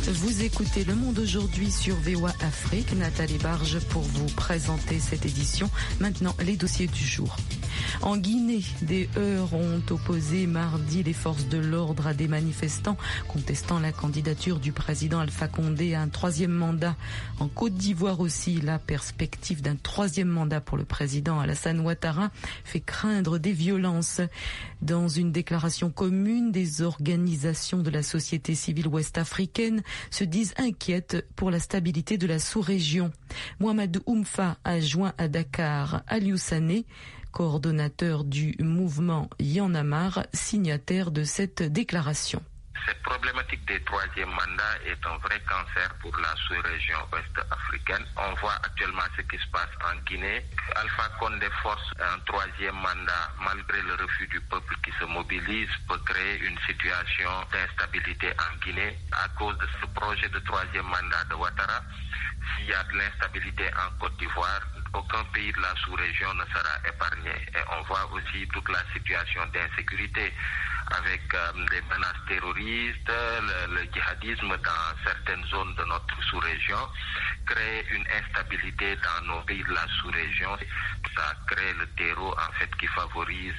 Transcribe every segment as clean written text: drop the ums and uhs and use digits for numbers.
Vous écoutez Le Monde aujourd'hui sur VOA Afrique. Nathalie Barge pour vous présenter cette édition. Maintenant, les dossiers du jour. En Guinée, des heurts ont opposé mardi les forces de l'ordre à des manifestants contestant la candidature du président Alpha Condé à un troisième mandat. En Côte d'Ivoire aussi, la perspective d'un troisième mandat pour le président Alassane Ouattara fait craindre des violences. Dans une déclaration commune, des organisations de la société civile ouest-africaine se disent inquiètes pour la stabilité de la sous-région. Mohamed Oumfa a joint à Dakar Aliou Sané, coordonnateur du mouvement Y'en a marre, signataire de cette déclaration. Cette problématique des troisièmes mandats est un vrai cancer pour la sous-région ouest-africaine. On voit actuellement ce qui se passe en Guinée. Alpha Condé force un troisième mandat malgré le refus du peuple qui se mobilise peut créer une situation d'instabilité en Guinée à cause de ce projet de troisième mandat de Ouattara. S'il y a de l'instabilité en Côte d'Ivoire, aucun pays de la sous-région ne sera épargné. Et on voit aussi toute la situation d'insécurité avec les menaces terroristes, le djihadisme dans certaines zones de notre sous-région, crée une instabilité dans nos pays de la sous-région. Ça crée le terreau en fait qui favorise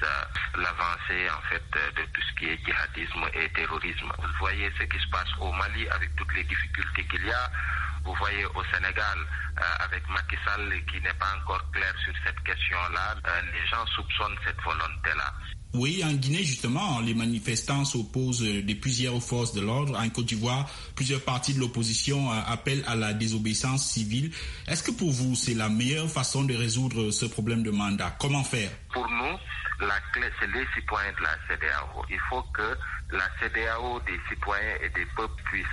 l'avancée en fait de tout ce qui est djihadisme et terrorisme. Vous voyez ce qui se passe au Mali avec toutes les difficultés qu'il y a. Vous voyez au Sénégal avec Macky Sall qui n'est pas encore clair sur cette question-là. Les gens soupçonnent cette volonté-là. Oui, en Guinée, justement, les manifestants s'opposent depuis hier aux forces de l'ordre. En Côte d'Ivoire, plusieurs partis de l'opposition appellent à la désobéissance civile. Est-ce que pour vous, c'est la meilleure façon de résoudre ce problème de mandat? Comment faire? Pour nous, la clé, c'est les citoyens de la CEDEAO. Il faut que la CEDEAO des citoyens et des peuples puisse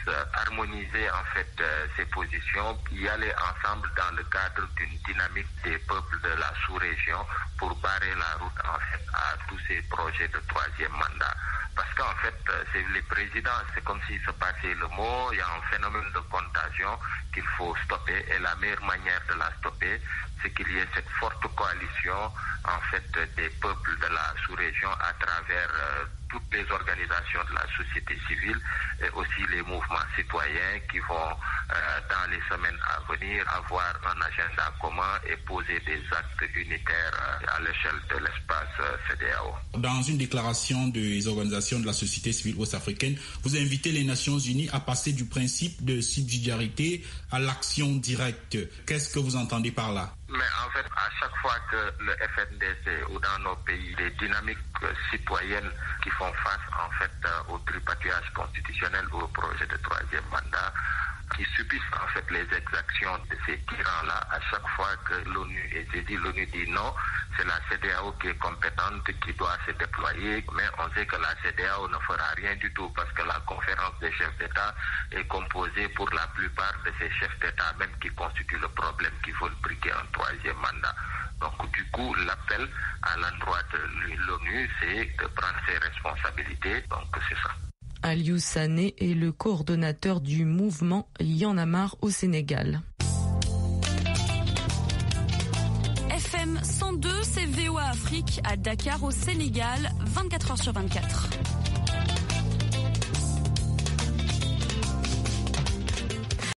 harmoniser en fait ses positions, y aller ensemble dans le cadre d'une dynamique des peuples de la sous-région pour barrer la route en fait à tous ces projets de troisième mandat. Parce qu'en fait, c'est les présidents, c'est comme s'il se passait le mot, il y a un phénomène de contagion qu'il faut stopper et la meilleure manière de la stopper, c'est qu'il y ait cette forte coalition en fait des peuples de la sous-région à travers toutes les organisations de la société civile et aussi les mouvements citoyens qui vont dans les semaines à venir avoir un agenda commun et poser des actes unitaires à l'échelle de l'espace CEDEAO. Dans une déclaration des organisations de la société civile ouest-africaine, vous invitez les Nations Unies à passer du principe de subsidiarité à l'action directe. Qu'est-ce que vous entendez par là? Mais en fait, à chaque fois que le FNDC ou dans nos pays, les dynamiques citoyennes qui font face en fait au tripatouillage constitutionnel ou au projet de troisième mandat, qui subissent en fait les exactions de ces tyrans-là, à chaque fois que l'ONU est saisie, l'ONU dit non, c'est la CEDEAO qui est compétente, qui doit se déployer, mais on sait que la CEDEAO ne fera rien du tout parce que la conférence des chefs d'État est composée pour la plupart de ces chefs d'État même qui constituent le problème, qui veulent briguer un troisième mandat. Donc du coup, l'appel à l'endroit de l'ONU, c'est de prendre ses responsabilités, donc c'est ça. Aliou Sané est le coordonnateur du mouvement Y'en a marre au Sénégal. FM 102, c'est VOA Afrique à Dakar au Sénégal, 24h sur 24.